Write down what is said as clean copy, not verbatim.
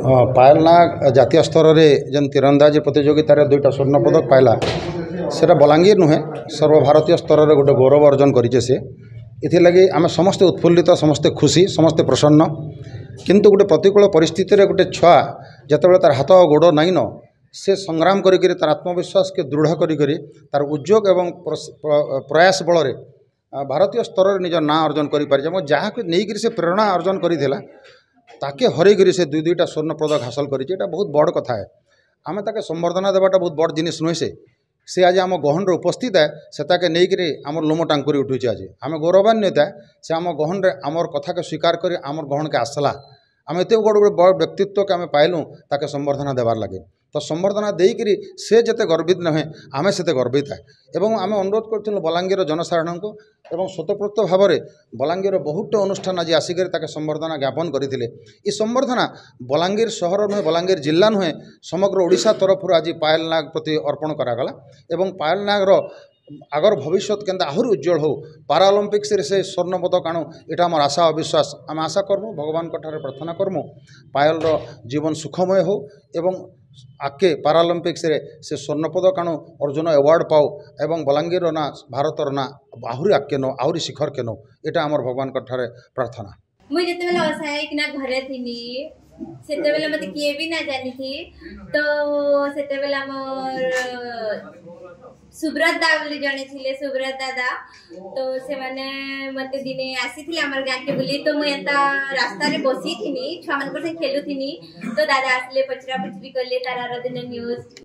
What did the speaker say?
पायल नाग जातीय स्तर में जेन तीरंदाजी प्रतियोगितार 2टा स्वर्ण पदक पाइला सेटा बलांगीर नुहे सर्वभारतीय स्तर में गोटे गौरव अर्जन करेছে से इथिलागी आम समस्ते उत्फुल्लित समस्ते खुशी समस्ते प्रसन्न किंतु गोटे प्रतिकूल परिस्थिति रे गोटे छुआ जितेबाला तार हाथ गोड़ नाइन से संग्राम करी तार आत्मविश्वास के दृढ़ करी तार उद्योग एवं प्रयास बल भारतीय स्तर में निज ना अर्जन कर जहाँ नहीं से प्रेरणा अर्जन करता ताके हरईकरी से दुईटा स्वर्ण पदक हासिल करें बहुत बड़ कथा है आमे ताके संबर्धना देवाटा बहुत बड़ जिनिस नुहे से आज आम गहन उपस्थित है से ताके नहीं आम लोम टांकुरी उठुचे आज आम गौरवान्वित है से आम गहन आमर कथा के स्वीकार कर आमर गहन के आसला आम एत बड़ व्यक्तित्व के आम पाइलु ताके संबर्धना देवार लगे तो संबर्धना देकरी से जते गर्वित नहे आमे सेते गर्वित है एवं आमे अनुरोध करथिलु बलांगीर जनसाधारण को एवं स्वतःप्रत भाव में बलांगीर बहुत अनुष्ठान आज आसिक संबर्धना ज्ञापन करते ये संबर्धना बलांगीर सहर नुहे बलांगीर जिला नुहे समग्र ओडिशा तरफ आज पायल नाग प्रति अर्पण करागला एवं पायल नागर आगर भविष्य केंदा आहुरी उज्जवल हो पारालंपिक्स से स्वर्ण पदक आणु यहाँ आम आशा अविश्वास आम आशा करमु भगवान प्रार्थना करमु पायल जीवन सुखमय हो एवं आके पारालंपिक्स से स्वर्ण पदक आणु अर्जुन अवार्ड पाओ एवं बलांगीर ना भारत ना आहुरी आगे नो आहुरी शिखर के नो यहाँ आम भगवान प्रार्थना मुझे जितेबाला असहाय कि घरे थी सेतेबेला मते किए भी ना जानी थी तो सेतेबेला मोर सुब्रत दा बोली जने थिले सुब्रत दादा तो से माने मते दिने आसी थिले हमर गां के बुली तो मैं एता रास्ता रे बसी थिनी छुआ मन को से खेलु थिनी तो दादा आसले पचरा पचरी करले तारा दिन न्यूज